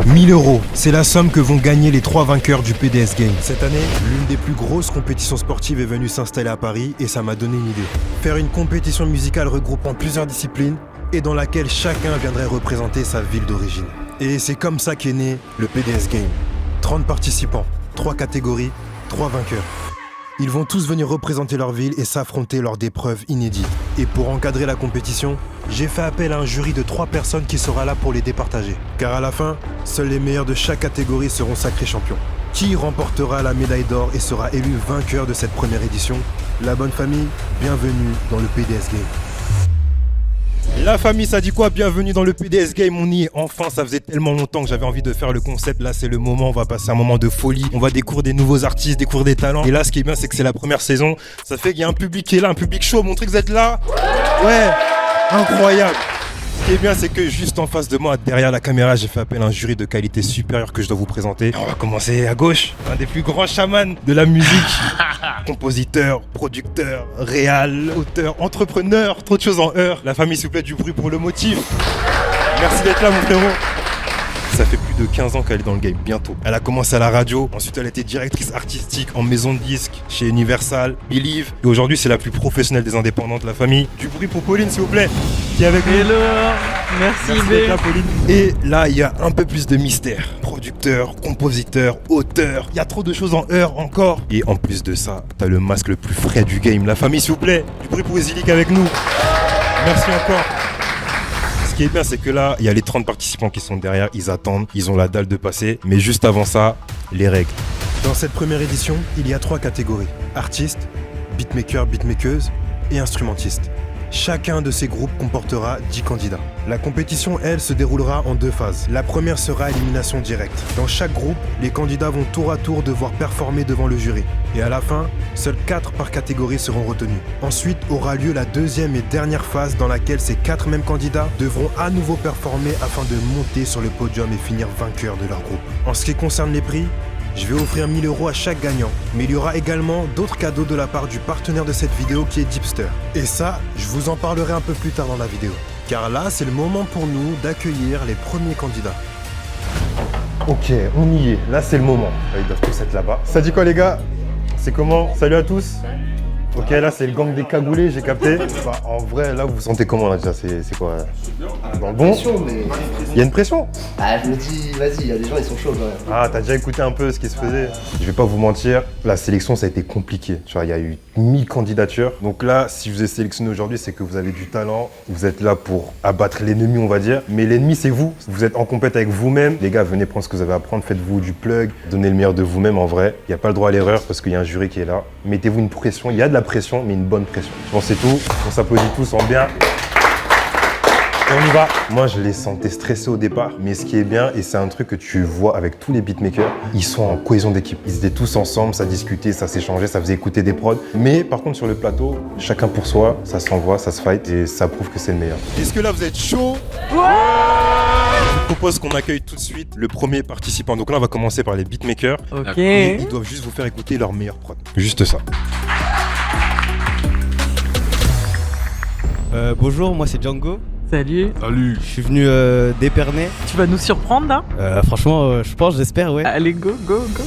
1 000 €, c'est la somme que vont gagner les 3 vainqueurs du PDS Game. Cette année, l'une des plus grosses compétitions sportives est venue s'installer à Paris et ça m'a donné une idée. Faire une compétition musicale regroupant plusieurs disciplines et dans laquelle chacun viendrait représenter sa ville d'origine. Et c'est comme ça qu'est né le PDS Game. 30 participants, 3 catégories, 3 vainqueurs. Ils vont tous venir représenter leur ville et s'affronter lors d'épreuves inédites. Et pour encadrer la compétition, j'ai fait appel à un jury de 3 personnes qui sera là pour les départager. Car à la fin, seuls les meilleurs de chaque catégorie seront sacrés champions. Qui remportera la médaille d'or et sera élu vainqueur de cette première édition? La bonne famille, bienvenue dans le PDS Game. La famille, ça dit quoi? Bienvenue dans le PDS Game, on y est enfin, ça faisait tellement longtemps que j'avais envie de faire le concept, là c'est le moment, on va passer un moment de folie, on va découvrir des nouveaux artistes, découvrir des talents, et là ce qui est bien c'est que c'est la première saison, ça fait qu'il y a un public qui est là, un public chaud, montrez que vous êtes là, ouais, incroyable. Ce qui est bien c'est que juste en face de moi, derrière la caméra, j'ai fait appel à un jury de qualité supérieure que je dois vous présenter. On va commencer à gauche, un des plus grands chamans de la musique. Compositeur, producteur, réal, auteur, entrepreneur, trop de choses en heure. La famille s'il vous plaît du bruit pour le motif. Merci d'être là mon frérot. Ça fait plus de 15 ans qu'elle est dans le game, bientôt. Elle a commencé à la radio, ensuite elle a été directrice artistique en maison de disques chez Universal, Believe. Et aujourd'hui c'est la plus professionnelle des indépendantes de la famille. Du bruit pour Pauline s'il vous plaît, qui est avec nous. Hello, merci d'être là, Pauline. Et là il y a un peu plus de mystère. Producteur, compositeur, auteur, il y a trop de choses en heure encore. Et en plus de ça, t'as le masque le plus frais du game. La famille s'il vous plaît, du bruit pour Ezilik avec nous. Merci encore. Ce qui est bien, c'est que là, il y a les 30 participants qui sont derrière, ils attendent, ils ont la dalle de passer. Mais juste avant ça, les règles. Dans cette première édition, il y a 3 catégories. Artistes, beatmaker, beatmakeuse et instrumentistes. Chacun de ces groupes comportera 10 candidats. La compétition, elle, se déroulera en 2 phases. La première sera élimination directe. Dans chaque groupe, les candidats vont tour à tour devoir performer devant le jury. Et à la fin, seuls 4 par catégorie seront retenus. Ensuite aura lieu la deuxième et dernière phase dans laquelle ces 4 mêmes candidats devront à nouveau performer afin de monter sur le podium et finir vainqueurs de leur groupe. En ce qui concerne les prix, je vais offrir 1 000 € à chaque gagnant, mais il y aura également d'autres cadeaux de la part du partenaire de cette vidéo qui est Deepster. Et ça, je vous en parlerai un peu plus tard dans la vidéo. Car là, c'est le moment pour nous d'accueillir les premiers candidats. Ok, on y est, là c'est le moment. Ils doivent tous être là-bas. Ça dit quoi les gars? C'est comment? Salut à tous. Ok, là c'est le gang des cagoulés, j'ai capté. Bah, en vrai, là vous vous sentez comment là déjà? C'est quoi? Dans le bon? Il y a une pression? Ah, je me dis, vas-y, il y a des gens, ils sont chauds quand même. Ah, t'as déjà écouté un peu ce qui se faisait? Je vais pas vous mentir, la sélection ça a été compliqué. Tu vois, il y a eu 1000 candidatures. Donc là, si je vous ai sélectionné aujourd'hui, c'est que vous avez du talent. Vous êtes là pour abattre l'ennemi, on va dire. Mais l'ennemi, c'est vous. Vous êtes en compète avec vous-même. Les gars, venez prendre ce que vous avez à prendre. Faites-vous du plug. Donnez le meilleur de vous-même en vrai. Il n'y a pas le droit à l'erreur parce qu'il y a un jury qui est là. Mettez-vous une pression. Il y a de la pression, mais une bonne pression. Je pense que c'est tout. On s'applaudit tous en bien. Et on y va. Moi, je les sentais stressés au départ, mais ce qui est bien, et c'est un truc que tu vois avec tous les beatmakers, ils sont en cohésion d'équipe. Ils étaient tous ensemble, ça discutait, ça s'échangeait, ça faisait écouter des prods. Mais par contre, sur le plateau, chacun pour soi, ça s'envoie, ça se fight, et ça prouve que c'est le meilleur. Est-ce que là, vous êtes chaud? Ouais! Je vous propose qu'on accueille tout de suite le premier participant. Donc là, on va commencer par les beatmakers. Ok. Et ils doivent juste vous faire écouter leur meilleur prod. Juste ça. Bonjour, moi c'est Django. Salut. Salut. Je suis venu d'Épernay. Tu vas nous surprendre là? Franchement, je pense, j'espère, ouais. Allez, go, go, go.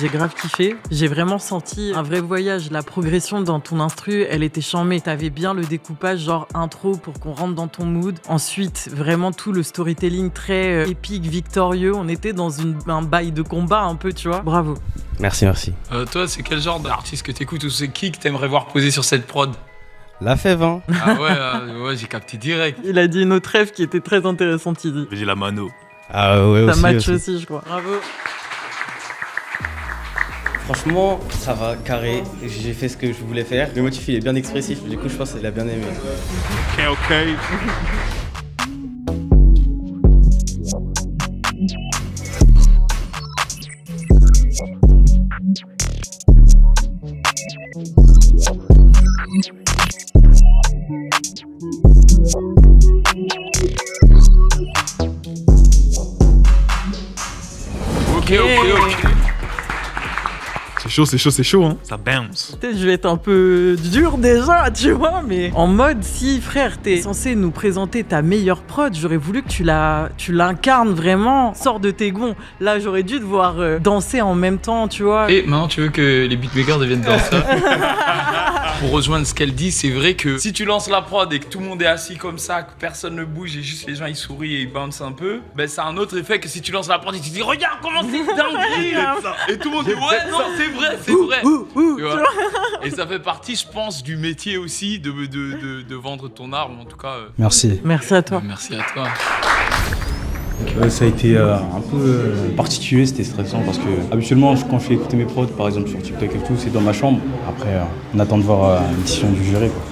J'ai grave kiffé, j'ai vraiment senti un vrai voyage. La progression dans ton instru, elle était charmée. T'avais bien le découpage genre intro pour qu'on rentre dans ton mood. Ensuite, vraiment tout le storytelling très épique, victorieux. On était dans un bail de combat un peu, tu vois. Bravo. Merci, merci. Toi, c'est quel genre d'artiste que t'écoutes ou c'est qui que t'aimerais voir poser sur cette prod? La fève, hein. Ah ouais, ouais, j'ai capté direct. Il a dit une autre rêve qui était très intéressante, il dit. J'ai la mano. Ah ouais, Ça aussi. match aussi, je crois. Bravo. Franchement, ça va, carré. J'ai fait ce que je voulais faire. Le motif, il est bien expressif. Du coup, je pense qu'il a bien aimé. Ok. Ok. C'est chaud, hein. Ça bounce. Peut-être je vais être un peu dur déjà, tu vois, mais en mode, si frère, t'es censé nous présenter ta meilleure prod, j'aurais voulu que tu l'incarnes vraiment, sors de tes gonds. Là, j'aurais dû te voir danser en même temps, tu vois. Et maintenant, tu veux que les beatmakers deviennent danseurs. Pour rejoindre ce qu'elle dit, c'est vrai que si tu lances la prod et que tout le monde est assis comme ça, que personne ne bouge et juste les gens ils sourient et ils bouncent un peu, ben ça a un autre effet que si tu lances la prod et tu dis regarde comment c'est dingue. Et tout le monde dit ouais non c'est vrai. Tu vois. Et ça fait partie, je pense, du métier aussi de vendre ton art, ou en tout cas. Merci. Merci à toi. Merci à toi. Ça a été un peu particulier, c'était stressant parce que habituellement quand je fais écouter mes prods, par exemple sur TikTok et tout, c'est dans ma chambre. Après, on attend de voir une décision du jury, quoi.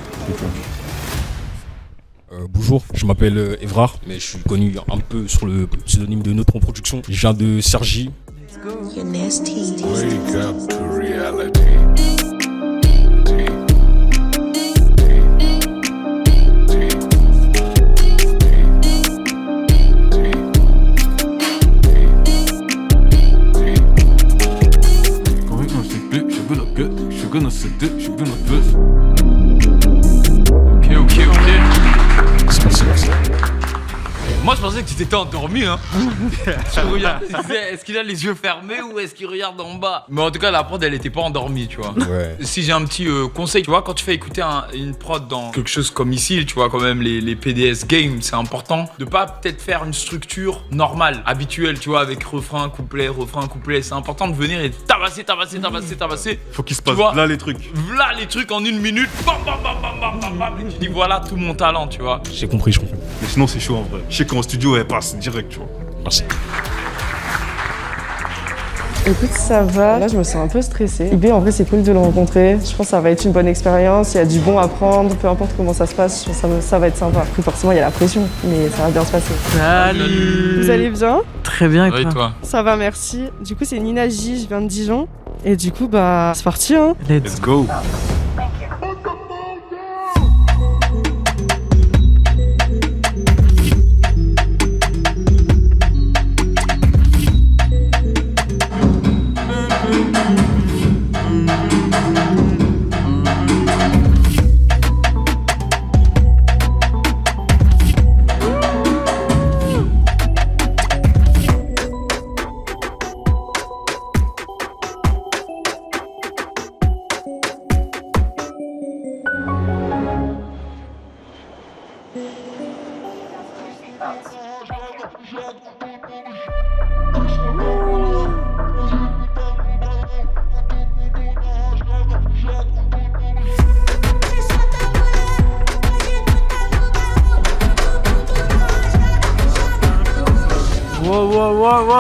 Bonjour, je m'appelle Evrard, mais je suis connu un peu sur le pseudonyme de Neutron Production. Je viens de Cergy. Let's go. You're nasty. Wake up to reality. Ok. Moi je pensais que tu t'étais endormi hein. Je regardais, je disais, est-ce qu'il a les yeux fermés ou est-ce qu'il regarde en bas? Mais en tout cas la prod elle était pas endormie tu vois. Ouais. Si j'ai un petit conseil, tu vois, quand tu fais écouter une prod dans quelque chose comme ici, tu vois quand même les PDS games, c'est important de pas peut-être faire une structure normale, habituelle, tu vois, avec refrain, couplet, c'est important de venir et tabasser. Faut qu'il se passe vois, là les trucs. Là les trucs en une minute, bam, et tu dis voilà tout mon talent, tu vois. J'ai compris, je comprends. Mais sinon c'est chaud en vrai. Je sais qu'en studio elle passe direct, tu vois. Merci. Écoute, ça va. Là, je me sens un peu stressée. IB, en vrai, c'est cool de le rencontrer. Je pense que ça va être une bonne expérience. Il y a du bon à prendre. Peu importe comment ça se passe, je pense que ça va être sympa. Après, forcément, il y a la pression, mais ça va bien se passer. Salut. Vous allez bien? Très bien, et Oui, toi? toi. Ça va, merci. Du coup, c'est Nina J, je viens de Dijon. Et du coup, bah, c'est parti, hein. Let's Let's go. Wow.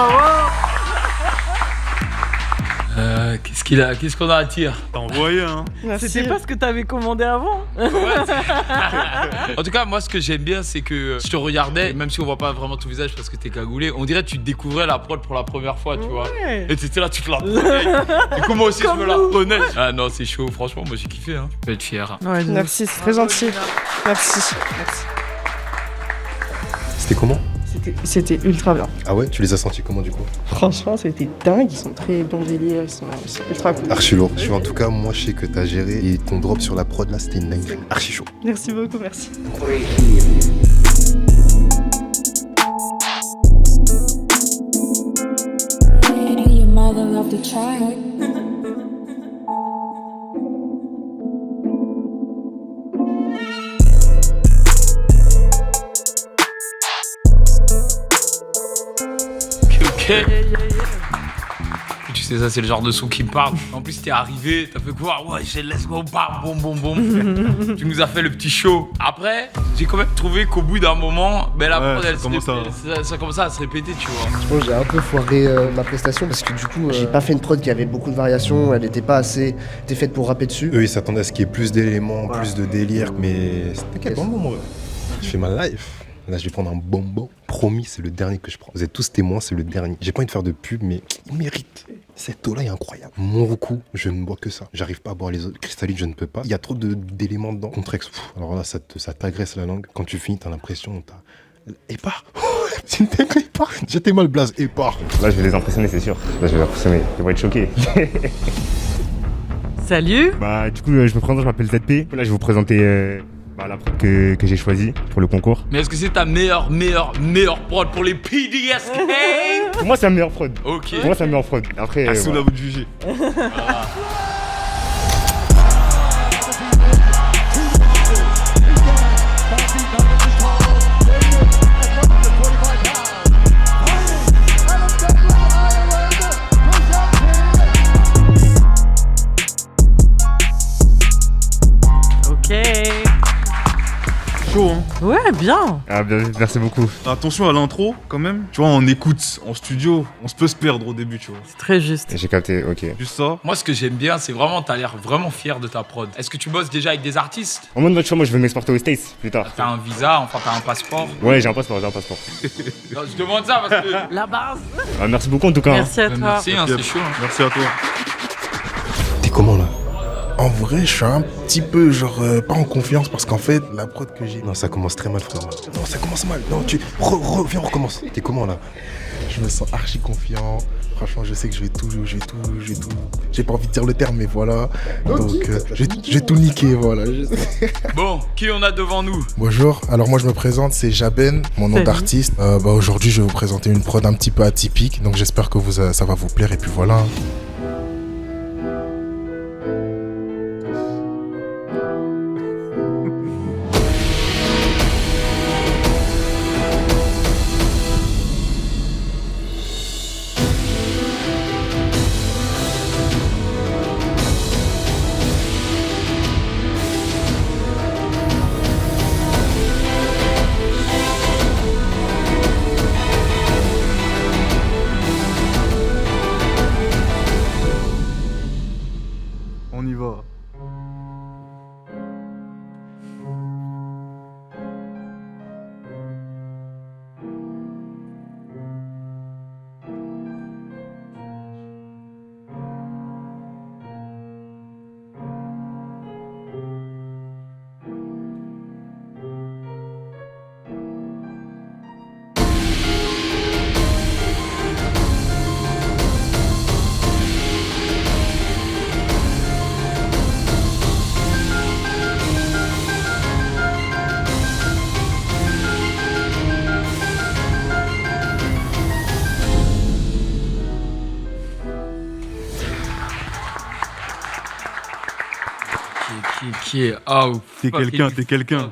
Qu'est-ce qu'on a à dire? T'as envoyé hein. Merci. C'était pas ce que t'avais commandé avant? En tout cas, moi, ce que j'aime bien, c'est que je te regardais, même si on voit pas vraiment ton visage parce que t'es cagoulé, on dirait que tu découvrais la prod pour la première fois, tu vois. Ouais. Et t'étais là, tu te la prenais. Du coup, moi aussi, je me la reprenais. Ah non, c'est chaud, franchement, moi, j'ai kiffé. Hein. Tu peux être fier. Ouais, Merci, c'est très gentil. Merci. C'était comment? C'était ultra bien. Ah ouais, tu les as sentis comment du coup? Franchement, c'était dingue. Ils sont très bons délire. Ils sont ultra cool. Archi lourd. En tout cas, moi je sais que t'as géré et ton drop sur la prod là, c'était une dinguerie. Archi chaud. Merci beaucoup, merci. Your mother loved to try. Ok. Tu sais, ça, c'est le genre de son qui me parle. En plus, t'es arrivé, t'as fait quoi? Ouais, j'ai let's go, bam, boum, boum, boum. Tu nous as fait le petit show. Après, j'ai quand même trouvé qu'au bout d'un moment, ben, la prod, ça commençait à se répéter, tu vois. Je pense que j'ai un peu foiré ma prestation parce que du coup, j'ai pas fait une prod qui avait beaucoup de variations, elle était pas assez. Était faite pour rapper dessus. Eux, ils s'attendaient à ce qu'il y ait plus d'éléments, plus de délire, mais t'inquiète, bonbon, moi. Je fais ma life. Là, je vais prendre un bonbon. Promis, c'est le dernier que je prends. Vous êtes tous témoins, c'est le dernier. J'ai pas envie de faire de pub, mais il mérite. Cette eau-là est incroyable. Mon Roku, je ne bois que ça. J'arrive pas à boire les autres. Cristalline, je ne peux pas. Il y a trop d'éléments dedans. Contrex, alors là, ça t'agresse la langue. Quand tu finis, t'as l'impression, Épars. C'est une dinguerie, Épars. J'étais mal blaze, Épars. Là, je vais les impressionner, c'est sûr. Là, je vais les impressionner. Ils vont être choqués. Salut. Bah, du coup, je me présente, je m'appelle ZP. Là, je vais vous présenter la prod que j'ai choisie pour le concours. Mais est-ce que c'est ta meilleure prod pour les PDSK? Pour moi, c'est la meilleure prod. Ok. Pour moi, c'est la meilleure prod. Après, sous la vous de juger. Chaud, hein? Ouais, bien. Ah, merci beaucoup. Attention à l'intro, quand même. Tu vois, on écoute en studio, on se peut se perdre au début, tu vois. C'est très juste. J'ai capté, ok. Juste ça. Moi, ce que j'aime bien, c'est vraiment, t'as l'air vraiment fier de ta prod. Est-ce que tu bosses déjà avec des artistes? En mode moi, je vais m'exporter aux States plus tard. T'as un visa, enfin, t'as un passeport? Ouais, j'ai un passeport. Non, je demande ça parce que... La base. Ah, merci beaucoup en tout cas. Merci à toi. Merci, hein, c'est chaud. Merci à toi. T'es comment, là? En vrai, je suis un petit peu, pas en confiance parce qu'en fait, la prod que j'ai... Non, ça commence très mal, frère. Non, ça commence mal. Non, viens, on recommence. T'es comment, là? Je me sens archi confiant. Franchement, je sais que je vais tout... J'ai pas envie de dire le terme, mais voilà. Donc, je vais tout niquer, voilà. Bon, qui on a devant nous? Bonjour, alors moi je me présente, c'est Jaben, mon nom d'artiste. Aujourd'hui, je vais vous présenter une prod un petit peu atypique, donc j'espère que ça va vous plaire, et puis voilà. On y va. Qui est out. T'es quelqu'un.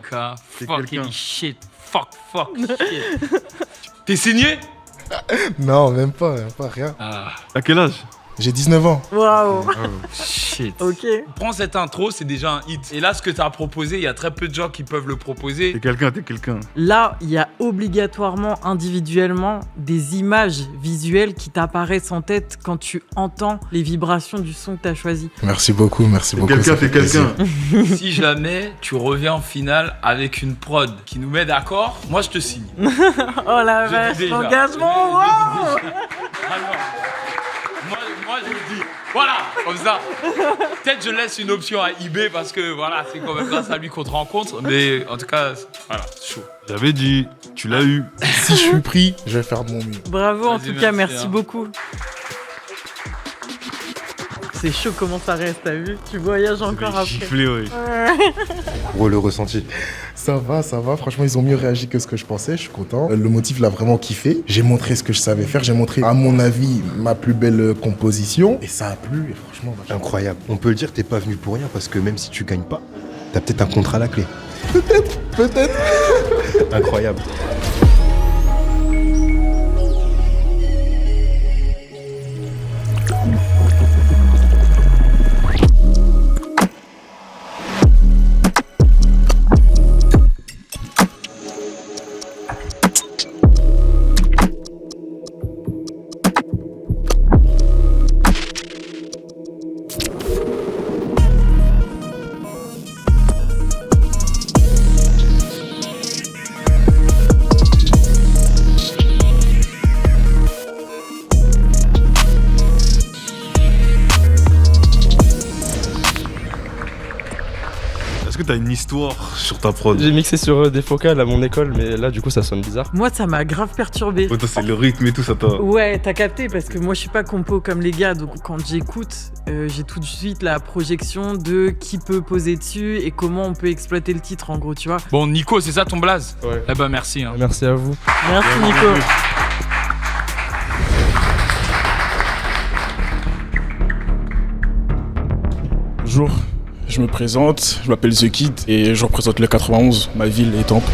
Fucking shit. Fuck shit. T'es signé? Non, même pas, rien. À quel âge? J'ai 19 ans. Waouh. Shit. Ok. Prends cette intro, c'est déjà un hit. Et là, ce que t'as proposé, il y a très peu de gens qui peuvent le proposer. T'es quelqu'un. Là, il y a obligatoirement, individuellement, des images visuelles qui t'apparaissent en tête quand tu entends les vibrations du son que t'as choisi. Merci beaucoup. T'es quelqu'un. Si jamais tu reviens en finale avec une prod qui nous met d'accord, moi je te signe. Oh la vache, l'engagement, wow. Moi je le dis, voilà, comme ça. Peut-être je laisse une option à eBay parce que voilà, c'est quand même grâce à lui qu'on te rencontre. Mais en tout cas, voilà, chaud. J'avais dit, tu l'as eu. Si je suis pris, je vais faire de mon mieux. Bravo en tout cas, merci beaucoup. C'est chaud comment ça reste, t'as vu? Tu voyages encore après. Giflé, ouais. Le ressenti. Ça va. Franchement, ils ont mieux réagi que ce que je pensais. Je suis content. Le motif l'a vraiment kiffé. J'ai montré ce que je savais faire. J'ai montré, à mon avis, ma plus belle composition. Et ça a plu. Et franchement, incroyable. On peut le dire, t'es pas venu pour rien parce que même si tu gagnes pas, t'as peut-être un contrat à la clé. Peut-être. Incroyable. que t'as une histoire sur ta prod? J'ai mixé sur des focales à mon école, mais là du coup ça sonne bizarre. Moi, ça m'a grave perturbé. Ouais, toi, c'est le rythme et tout, ça t'a... Ouais, t'as capté, parce que moi, je suis pas compo comme les gars, donc quand j'écoute, j'ai tout de suite la projection de qui peut poser dessus et comment on peut exploiter le titre, en gros, tu vois. Bon, Nico, c'est ça ton blaze? Ouais. Eh ben, merci. Hein. Merci à vous. Merci, Nico. Bonjour, je me présente, je m'appelle The Kid et je représente le 91, ma ville est Étampes.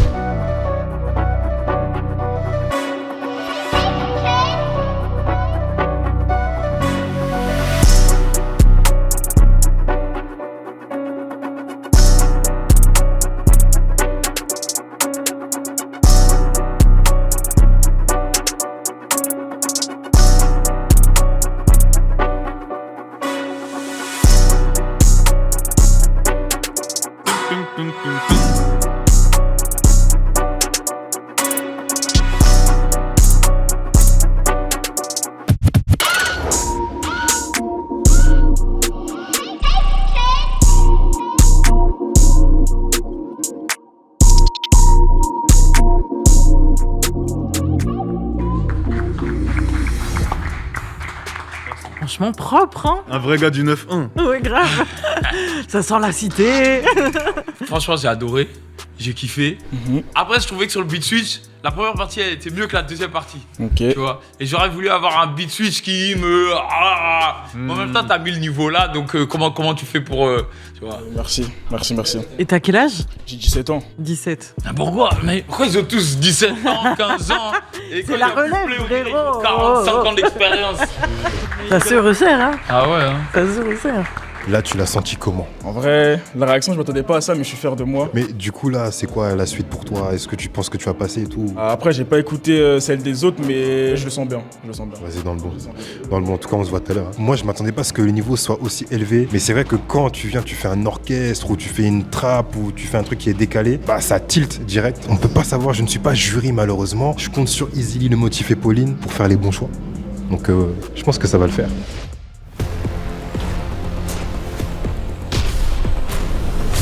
Franchement propre, hein. Un vrai gars du 9-1. Ouais, grave. Ça sent la cité. Franchement, j'ai adoré. J'ai kiffé. Après, je trouvais que sur le beat switch, la première partie, elle était mieux que la deuxième partie. Ok. Tu vois. Et j'aurais voulu avoir un beat switch qui me... En même temps, t'as mis le niveau là, donc comment tu fais pour... tu vois. Merci. Et t'as quel âge? J'ai 17 ans. 17. Ah, pourquoi ils ont tous 17 ans, 15 ans et C'est la relève, frérot. 45 ans d'expérience. Ça se resserre, hein. Ah ouais, hein. Ça se resserre. Là, tu l'as senti comment? En vrai, la réaction, je m'attendais pas à ça, mais je suis fier de moi. Mais du coup, là, c'est quoi la suite pour toi? Est-ce que tu penses que tu vas passer et tout? Après, j'ai pas écouté celle des autres, mais je le sens bien. Vas-y, dans le bon. Dans le bon, en tout cas, on se voit tout à l'heure. Moi, je m'attendais pas à ce que le niveau soit aussi élevé. Mais c'est vrai que quand tu viens, tu fais un orchestre, ou tu fais une trappe, ou tu fais un truc qui est décalé, bah ça tilt direct. On peut pas savoir, je ne suis pas jury malheureusement. Je compte sur Easily, Le Motif et Pauline pour faire les bons choix. Donc, je pense que ça va le faire.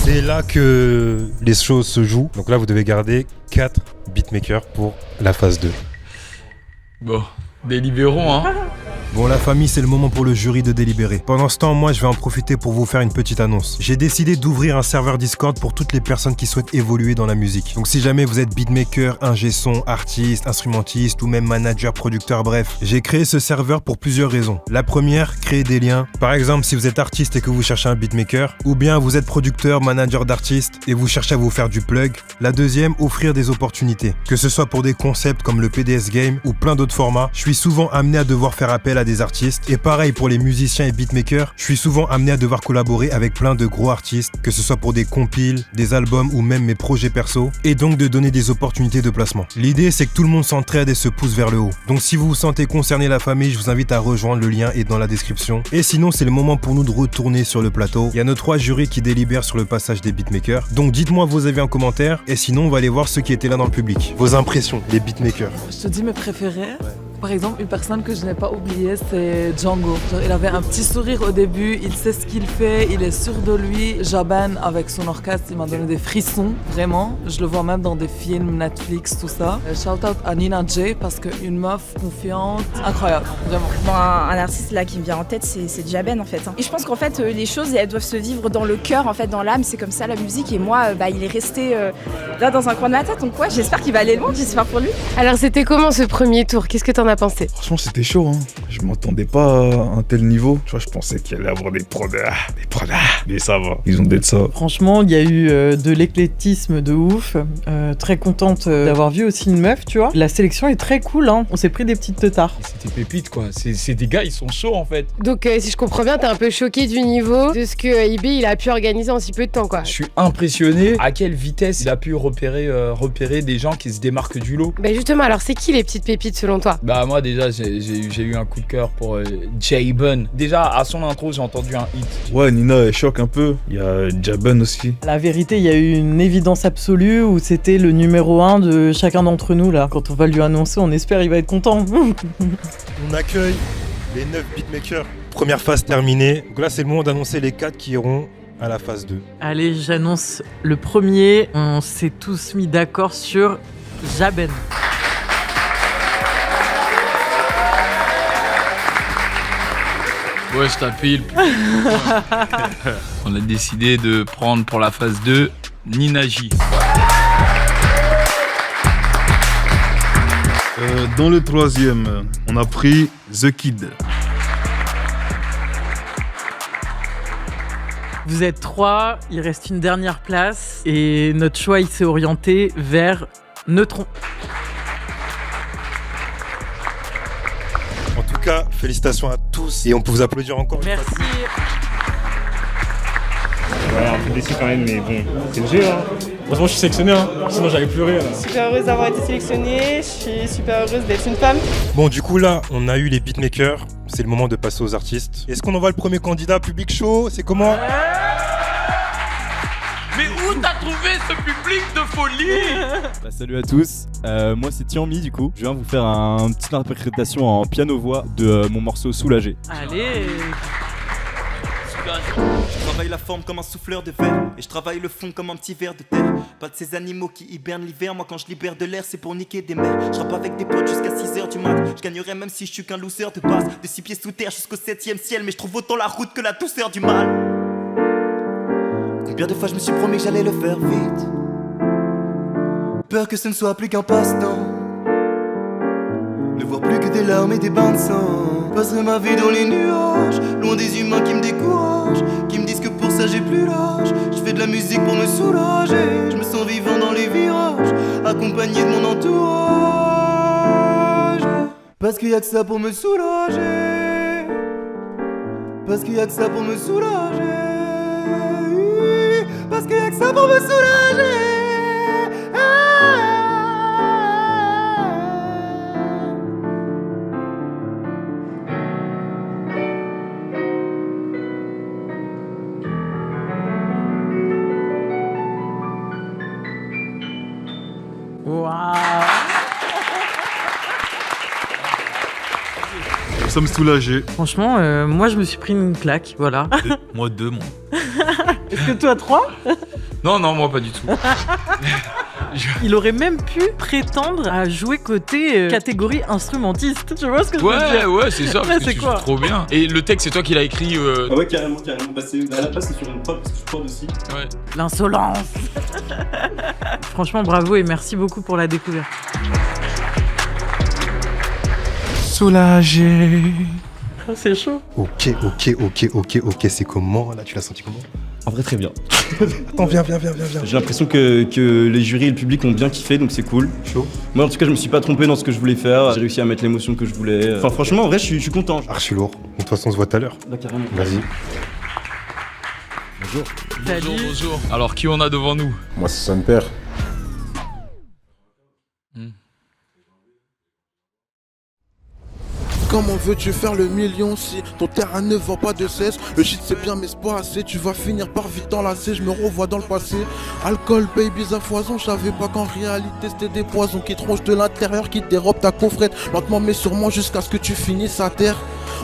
C'est là que les choses se jouent. Donc là, vous devez garder 4 beatmakers pour la phase 2. Bon, délibérons, hein. Bon, la famille, c'est le moment pour le jury de délibérer. Pendant ce temps, moi, je vais en profiter pour vous faire une petite annonce. J'ai décidé d'ouvrir un serveur Discord pour toutes les personnes qui souhaitent évoluer dans la musique. Donc si jamais vous êtes beatmaker, ingé son, artiste, instrumentiste ou même manager, producteur, bref, j'ai créé ce serveur pour plusieurs raisons. La première, créer des liens. Par exemple, si vous êtes artiste et que vous cherchez un beatmaker, ou bien vous êtes producteur, manager d'artiste et vous cherchez à vous faire du plug. La deuxième, offrir des opportunités. Que ce soit pour des concepts comme le PDS Game ou plein d'autres formats, je suis souvent amené à devoir faire appel à des artistes. Et pareil pour les musiciens et beatmakers, je suis souvent amené à devoir collaborer avec plein de gros artistes, que ce soit pour des compiles, des albums ou même mes projets perso, et donc de donner des opportunités de placement. L'idée, c'est que tout le monde s'entraide et se pousse vers le haut. Donc si vous vous sentez concerné la famille, je vous invite à rejoindre, le lien est dans la description. Et sinon, c'est le moment pour nous de retourner sur le plateau. Il y a nos 3 jurys qui délibèrent sur le passage des beatmakers. Donc dites-moi vos avis en commentaire, et sinon on va aller voir ceux qui étaient là dans le public. Vos impressions, les beatmakers. Je te dis mes préférés. Par exemple, une personne que je n'ai pas oubliée, c'est Django. Genre, il avait un petit sourire au début, il sait ce qu'il fait, il est sûr de lui. Jaban, avec son orchestre, il m'a donné des frissons, vraiment. Je le vois même dans des films, Netflix, tout ça. Shout out à Nina J, parce qu'une meuf confiante, incroyable, vraiment. Bon, un artiste là qui me vient en tête, c'est Jaban en fait. Et je pense qu'en fait, les choses, elles doivent se vivre dans le cœur, en fait, dans l'âme. C'est comme ça la musique. Et moi, il est resté là dans un coin de ma tête. Donc ouais, j'espère qu'il va aller loin, j'espère pour lui. Alors c'était comment ce premier tour? Qu'est-ce que t'en as pensé? Franchement, c'était chaud, hein. Je m'attendais pas à un tel niveau. Tu vois, je pensais qu'il allait avoir des prods, mais ça va. Ils ont d'être ça. Franchement, il y a eu de l'éclectisme de ouf. Très contente d'avoir vu aussi une meuf, tu vois. La sélection est très cool, hein. On s'est pris des petites teutards. C'était pépite, quoi. C'est des gars, ils sont chauds, en fait. Donc si je comprends bien, t'es un peu choqué du niveau de ce que IB il a pu organiser en si peu de temps, quoi. Je suis impressionné à quelle vitesse il a pu repérer des gens qui se démarquent du lot. Bah justement, alors c'est qui les petites pépites selon toi? Bah moi déjà j'ai eu un coup de cœur pour J-Bun. Déjà à son intro j'ai entendu un hit. Ouais, Nina elle choque un peu. Il y a Jaban aussi. La vérité, il y a eu une évidence absolue où c'était le numéro 1 de chacun d'entre nous là. Quand on va lui annoncer, on espère il va être content. On accueille les 9 beatmakers. Première phase terminée. Donc là c'est le moment d'annoncer les 4 qui iront à la phase 2. Allez, j'annonce le premier. On s'est tous mis d'accord sur Jaben. Ouais, je t'ai payé le public. On a décidé de prendre pour la phase 2 Ninaji. Dans le troisième, on a pris The Kid. Vous êtes 3, il reste une dernière place et notre choix il s'est orienté vers Neutron. En tout cas, félicitations à tous et on peut vous applaudir encore. Merci. Ouais, un peu déçu quand même, mais bon, c'est le jeu. Hein. Franchement, je suis sélectionné, hein. Sinon j'allais pleurer. Là. Super heureuse d'avoir été sélectionnée, je suis super heureuse d'être une femme. Bon, du coup là, on a eu les beatmakers, c'est le moment de passer aux artistes. Est-ce qu'on envoie le premier candidat public show? C'est comment? Mais où t'as trouvé ce public de folie? Salut à tous, moi c'est Tianmi du coup. Je viens vous faire une petite interprétation en piano-voix de mon morceau Soulagé. Allez. Je travaille la forme comme un souffleur de verre et je travaille le fond comme un petit verre de terre. Pas de ces animaux qui hibernent l'hiver. Moi quand je libère de l'air c'est pour niquer des mers. Je rappe avec des potes jusqu'à 6h du mat. Je gagnerais même si je suis qu'un loser de base. De 6 pieds sous terre jusqu'au 7ème ciel. Mais je trouve autant la route que la douceur du mal. Combien de fois je me suis promis que j'allais le faire vite. Peur que ce ne soit plus qu'un passe-temps. Ne voir plus que des larmes et des bains de sang. Passerai ma vie dans les nuages, loin des humains qui me découragent, qui me disent que pour ça j'ai plus l'âge. Je fais de la musique pour me soulager. Je me sens vivant dans les virages, accompagné de mon entourage. Parce qu'il y a que ça pour me soulager. Parce qu'il y a que ça pour me soulager. Parce qu'il y a que ça pour me soulager. Nous sommes soulagés. Franchement, moi je me suis pris une claque, voilà. Moi 2, moi. Est-ce que toi 3? Non, moi pas du tout. Il aurait même pu prétendre à jouer côté catégorie instrumentiste. Tu vois ce que je veux dire? Ouais, c'est ça, parce que tu joues trop bien. Et le texte, c'est toi qui l'as écrit Ah ouais, carrément. Bah, à la place, c'est sur une prod, parce que je prod aussi. Ouais. L'insolence. Franchement, bravo et merci beaucoup pour la découverte. Soulagé. C'est chaud. Ok, c'est comment? Là, tu l'as senti comment? En vrai, très bien. Attends, viens. J'ai l'impression que les jurys et le public ont bien kiffé, donc c'est cool. Chaud. Moi, en tout cas, je me suis pas trompé dans ce que je voulais faire. J'ai réussi à mettre l'émotion que je voulais. Enfin, franchement, en vrai, je suis content. Archi lourd. De toute façon, on se voit tout à l'heure. Là, carrément. Vas-y. Bonjour. Bonjour. Alors, qui on a devant nous? Moi, c'est son père. Comment veux-tu faire le million si ton terrain ne vend pas de cesse? Le shit c'est bien mais c'est pas assez, tu vas finir par vite t'enlacer. Je me revois dans le passé, alcool, babies à foison. Je savais pas qu'en réalité c'était des poisons qui tronchent de l'intérieur, qui dérobent ta coffrette lentement mais sûrement jusqu'à ce que tu finisses à terre.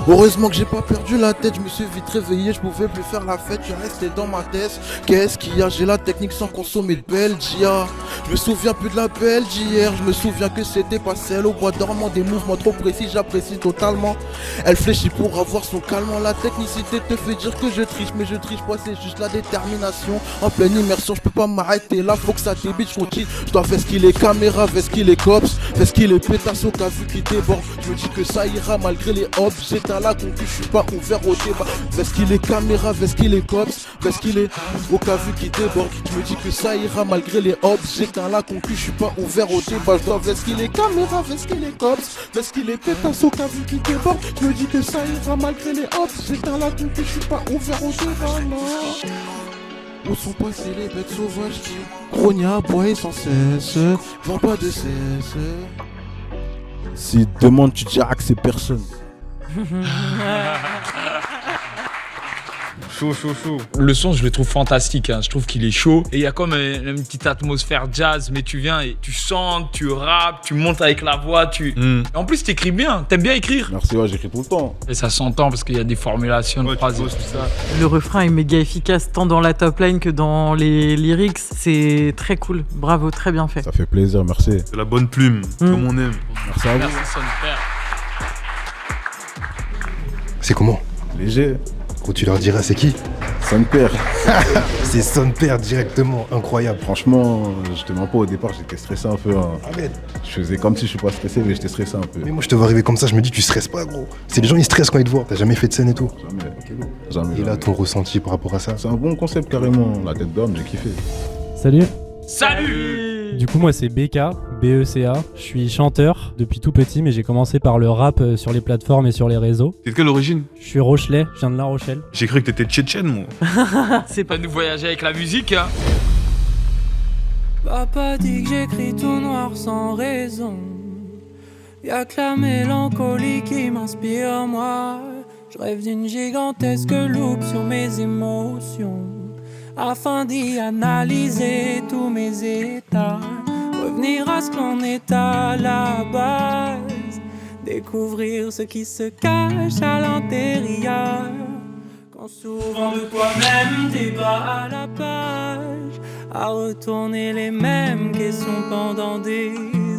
Heureusement que j'ai pas perdu la tête, je me suis vite réveillé, je pouvais plus faire la fête, je restais dans ma tête. Qu'est-ce qu'il y a? J'ai la technique sans consommer de Belgia. Je me souviens plus de la belle d'hier, je me souviens que c'était pas celle au bois dormant. Des mouvements trop précis, j'apprécie totalement. Elle fléchit pour avoir son calme. La technicité te fait dire que je triche, mais je triche pas, c'est juste la détermination. En pleine immersion, je peux pas m'arrêter là, faut que ça débite, je continue. Je dois vesquiller les caméras, vesquiller les cops, vesquiller les pétasses au cas vu qu'ils débordent. Je me dis que ça ira malgré les hops. J'étais à la concu, je suis pas ouvert au débat. Vesquiller les caméras, vesquiller les cops, vesquiller au cas vu qu'ils débordent. Je me dis que ça ira malgré les hops. J'étais à la concu, je suis pas ouvert au débat. Je dois vesquiller les caméras, vesquiller les cops, vesquiller les pétasses au cas vu qu'ils débordent. Je me dis que ça ira malgré les hops. J'étais à la concu, je suis pas ouvert au débat. Non. Où sont passées les bêtes sauvages qui grognaient, aboyaient sans cesse, vend pas de cesse. Si demande, tu diras que c'est personne. Chaud. Le son, je le trouve fantastique. Hein. Je trouve qu'il est chaud. Et il y a comme une petite atmosphère jazz, mais tu viens et tu chantes, tu rappes, tu montes avec la voix. En plus, t'écris bien. T'aimes bien écrire? Merci, ouais, j'écris tout le temps. Et ça s'entend parce qu'il y a des formulations de phrases et tout ça. Le refrain est méga efficace tant dans la top line que dans les lyrics. C'est très cool. Bravo, très bien fait. Ça fait plaisir, merci. C'est la bonne plume, comme on aime. Merci à vous. Merci, son père. C'est comment? Léger. Gros, tu leur diras c'est qui? Son père. C'est son père directement, incroyable. Franchement, je te mens pas, au départ, j'étais stressé un peu. Hein. Arrête. Je faisais comme si je suis pas stressé, mais j'étais stressé un peu. Mais moi, je te vois arriver comme ça, je me dis, tu stresses pas, gros. C'est les gens, ils stressent quand ils te voient. T'as jamais fait de scène et tout? Jamais. Et là, ton ressenti par rapport à ça? C'est un bon concept, carrément. La tête d'homme, j'ai kiffé. Salut. Du coup, moi, c'est BK, B-E-C-A. Je suis chanteur depuis tout petit, mais j'ai commencé par le rap sur les plateformes et sur les réseaux. T'es de quelle origine? Je suis rochelais, je viens de La Rochelle. J'ai cru que t'étais tchétchène, moi. C'est pas nous voyager avec la musique, hein. Papa dit que j'écris tout noir sans raison. Y'a que la mélancolie qui m'inspire, moi. Je rêve d'une gigantesque loupe sur mes émotions, afin d'y analyser tous mes états. Revenir à ce qu'on est à la base, découvrir ce qui se cache à l'intérieur. Quand souvent de toi-même t'es pas à la page, à retourner les mêmes questions pendant des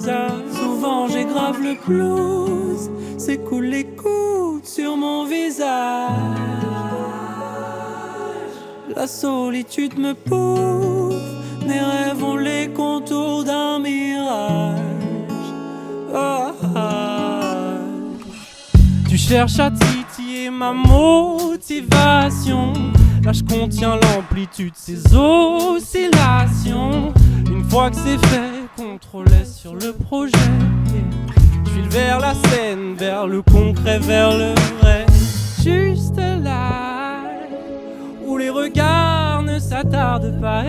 heures. Souvent j'ai grave le blues, s'écoule les gouttes sur mon visage. La solitude me bouffe, mes rêves ont les contours d'un mirage. Tu cherches à titiller ma motivation. Là je contiens l'amplitude, ces oscillations. Une fois que c'est fait, contrôle sur le projet. Je file vers la scène, vers le concret, vers le vrai. Juste là où les regards ne s'attardent pas,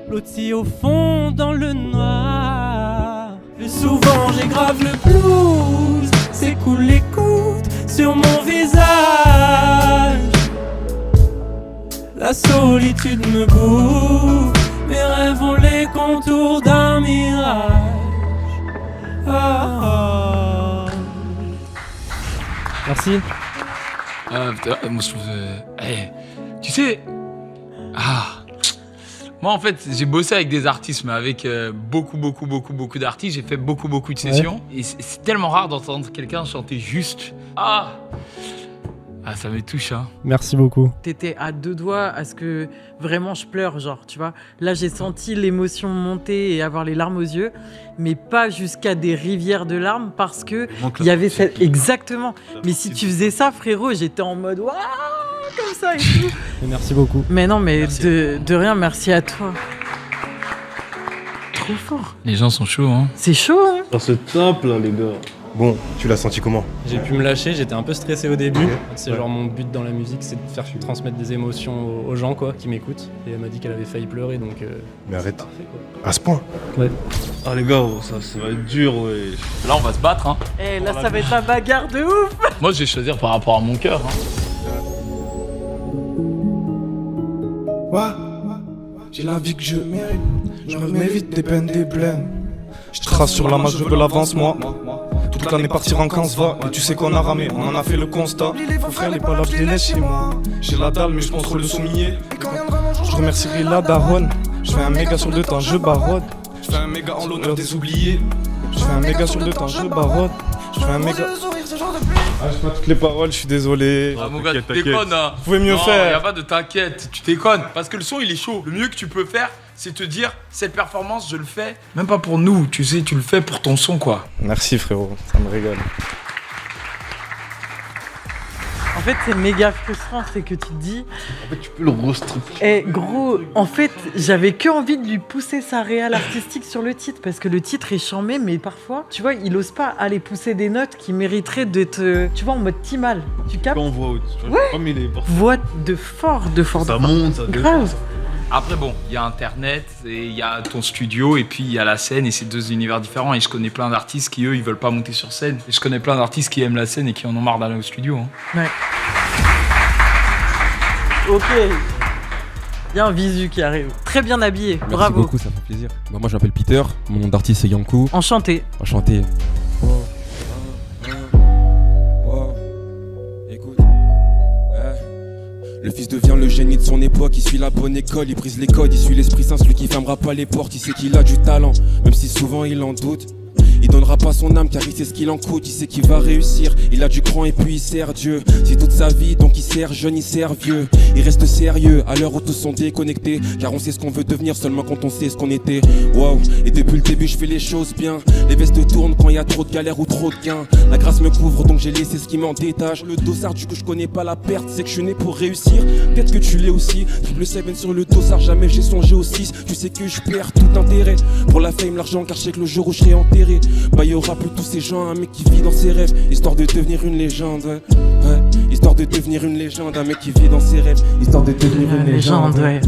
blotti au fond dans le noir. Et souvent j'ai grave le blues, s'écoule les gouttes sur mon visage. La solitude me bouffe, mes rêves ont les contours d'un mirage. Merci. Moi, je trouve. Tu sais. Moi, en fait, j'ai bossé avec des artistes, mais avec beaucoup d'artistes. J'ai fait beaucoup de sessions. Ouais. Et c'est tellement rare d'entendre quelqu'un chanter juste. Ça me touche, hein. Merci beaucoup. T'étais à deux doigts à ce que vraiment je pleure, genre, tu vois. Là, j'ai senti l'émotion monter et avoir les larmes aux yeux, mais pas jusqu'à des rivières de larmes parce que il y avait cette... Exactement. Mais si tu faisais ça, frérot, j'étais en mode waouh, comme ça et tout. Merci beaucoup. Mais non, mais de rien, merci à toi. Trop fort. Les gens sont chauds, hein. C'est chaud, hein. C'est top, là, les gars. Bon, tu l'as senti comment? J'ai pu me lâcher, j'étais un peu stressé au début. Okay. C'est genre mon but dans la musique, c'est de faire transmettre des émotions aux gens quoi, qui m'écoutent. Et elle m'a dit qu'elle avait failli pleurer, donc... Mais arrête, parfait, quoi. À ce point? Ouais. Ah les gars, ça va être dur, ouais. Là, on va se battre, hein. Là, ça va être la bagarre de ouf. Moi, je vais choisir par rapport à mon cœur, hein. Ouais, j'ai la vie que je mérite. Je me mets vite des peines, des blêmes. Je trace sur la masse, je veux l'avance, moi. Toute l'année partir en 15 va. Et tu sais qu'on a ramé, on en a fait le constat. Mon frère, les pas là, je les laisse chez moi. J'ai la dalle, mais je pense trop le souligner. Je remercierai la daronne. Je fais un méga sur le temps, je barode. Je fais un méga en l'honneur des oubliés. Je fais un méga sur le temps, je barode. Je fais un méga. J'ai pas toutes les paroles, je suis désolé. Mon gars, tu déconnes, hein. Vous pouvez mieux faire. Y'a pas de t'inquiète, tu déconnes. Parce que le son, il est chaud. Le mieux que tu peux faire, c'est te dire, cette performance, je le fais, même pas pour nous, tu sais, tu le fais pour ton son, quoi. Merci frérot, ça me régale. En fait, c'est méga frustrant, c'est que tu te dis... En fait, tu peux le restructurer. Gros, en fait, j'avais que envie de lui pousser sa réal artistique sur le titre, parce que le titre est charmé, mais parfois, tu vois, il ose pas aller pousser des notes qui mériteraient d'être, tu vois, en mode timal. Tu captes? On voit, comme il est parfait. Voix de fort. Ça monte, ça grave. Après, bon, il y a Internet, et il y a ton studio, et puis il y a la scène, et c'est deux univers différents. Et je connais plein d'artistes qui, eux, ils veulent pas monter sur scène. Et je connais plein d'artistes qui aiment la scène et qui en ont marre d'aller au studio. Hein. Ouais. Ok. Il y a un visu qui arrive. Très bien habillé. Merci Bravo. beaucoup, ça fait plaisir. Bah, moi je m'appelle Peter, mon nom d'artiste c'est Yankou. Enchanté. Enchanté. Le fils devient le génie de son époque, il suit la bonne école, il brise les codes, il suit l'Esprit Saint, celui qui fermera pas les portes, il sait qu'il a du talent, même si souvent il en doute. Il donnera pas son âme car il sait ce qu'il en coûte, il sait qu'il va réussir, il a du cran et puis il sert Dieu. C'est toute sa vie donc il sert jeune, il sert vieux. Il reste sérieux à l'heure où tous sont déconnectés, car on sait ce qu'on veut devenir seulement quand on sait ce qu'on était. Wow, et depuis le début je fais les choses bien. Les vestes tournent quand il y a trop de galères ou trop de gains. La grâce me couvre donc j'ai laissé ce qui m'en détache. Le dossard du coup je connais pas la perte, c'est que je suis né pour réussir. Peut-être que tu l'es aussi, triple 7 sur le dossard, jamais j'ai songé au 6. Tu sais que je perds tout intérêt pour la fame, l'argent, car je sais que le jour où je serai enterré, bah y'aura plus tous ces gens, un mec qui vit dans ses rêves, histoire de devenir une légende, ouais. Histoire de devenir une légende, un mec qui vit dans ses rêves, histoire de devenir une légende, ouais.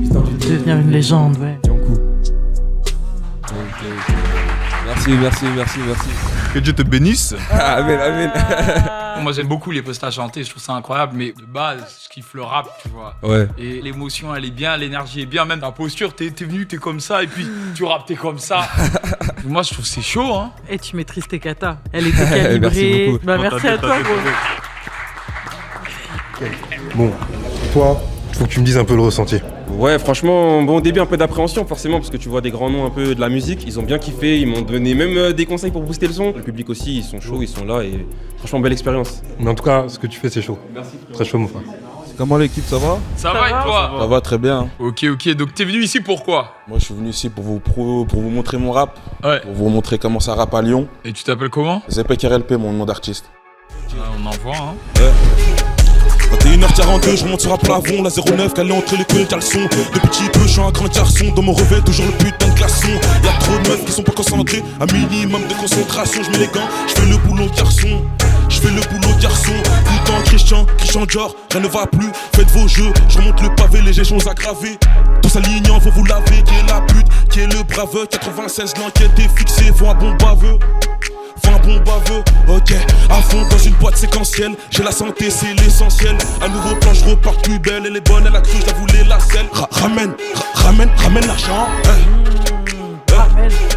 Histoire de devenir une légende, ouais. Merci. Que Dieu te bénisse. Amen. Moi j'aime beaucoup les posts à chanter, je trouve ça incroyable, mais de base je kiffe le rap, tu vois. Ouais. Et l'émotion elle est bien, l'énergie est bien, même ta posture, t'es venu, t'es comme ça, et puis tu rappes, t'es comme ça. Moi je trouve que c'est chaud, hein. Et tu maîtrises tes katas. Elle était calibrée. Merci beaucoup. Bah merci à toi, gros. Bon, toi, faut que tu me dises un peu le ressenti. Ouais, franchement, bon, au début un peu d'appréhension forcément parce que tu vois des grands noms un peu de la musique, ils ont bien kiffé, ils m'ont donné même des conseils pour booster le son. Le public aussi, ils sont chauds, ils sont là et franchement belle expérience. Mais en tout cas, ce que tu fais c'est chaud. Merci. Très chaud mon frère. Comment l'équipe, ça va? Ça va et toi? Ça va très bien. Ok, donc t'es venu ici pourquoi? Moi je suis venu ici pour vous montrer mon rap, Ouais. pour vous montrer comment ça rappe à Lyon. Et tu t'appelles comment? ZPKRLP, mon nom d'artiste. On en voit, hein. Ouais. 21h42, je remonte sur un plafond, la 09, calé entre les queues et le caleçon. De petit peu, je suis un grand garçon, dans mon revêt, toujours le putain de glaçon. Y'a trop de meufs qui sont pas concentrées, un minimum de concentration, je mets les gants, je fais le boulot garçon. Je fais le boulot garçon, putain Christian Dior, rien ne va plus, faites vos jeux, je remonte le pavé, les gestions aggravées. Tous alignants, faut vous laver, qui est la pute, qui est le braveux, 96 l'enquête est fixée, faut un bon baveux. Ok, à fond dans une boîte séquentielle. J'ai la santé, c'est l'essentiel. Un nouveau plan, je repars plus belle. Elle est bonne, elle a cru, je la voulais la selle. Ramène l'argent.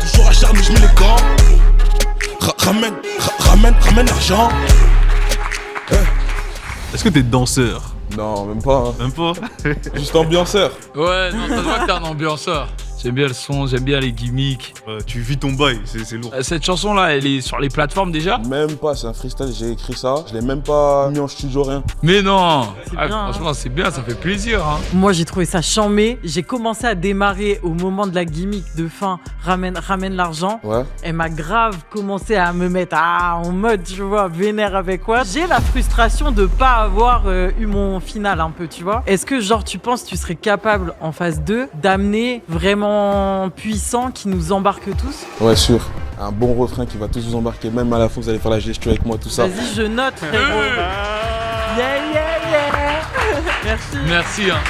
Toujours acharné, je mets les gants. Ramène l'argent. Est-ce que t'es danseur? Non, même pas. Hein. Même pas. Juste ambianceur. Ouais, non, ça se voit que t'es un ambianceur. J'aime bien le son, j'aime bien les gimmicks. Tu vis ton bail, c'est lourd. Cette chanson-là, elle est sur les plateformes déjà? Même pas, c'est un freestyle, j'ai écrit ça. Je l'ai même pas mis en studio, rien. Mais non! Bien, franchement, c'est bien, ça fait plaisir. Hein. Moi, j'ai trouvé ça chambé. J'ai commencé à démarrer au moment de la gimmick de fin, ramène l'argent. Ouais. Elle m'a grave commencé à me mettre en mode, tu vois, vénère avec quoi. J'ai la frustration de pas avoir eu mon final un peu, tu vois. Est-ce que, genre, tu penses que tu serais capable en phase 2 d'amener vraiment puissant qui nous embarque tous? Ouais, sûr. Un bon refrain qui va tous vous embarquer, même à la fin vous allez faire la gestion avec moi, tout ça. Vas-y, je note, frérot. Yeah. Merci. Hein.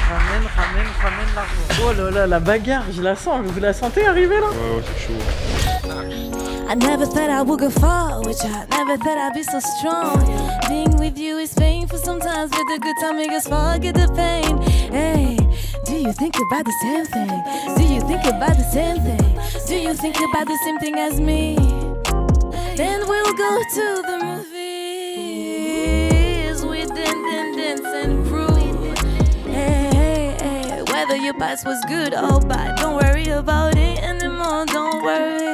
Ramène l'argent. Oh là là, la bagarre, je la sens. Vous la sentez arriver là? Ouais, c'est chaud. I never thought I would go far with you. Never thought I'd be so strong. Being with you is painful sometimes, but the good time make us forget the pain. Hey, do you think about the same thing? Do you think about the same thing? Do you think about the same thing as me? Then we'll go to the movies. We dance and groove. Hey, whether your past was good or bad, don't worry about it anymore. Don't worry.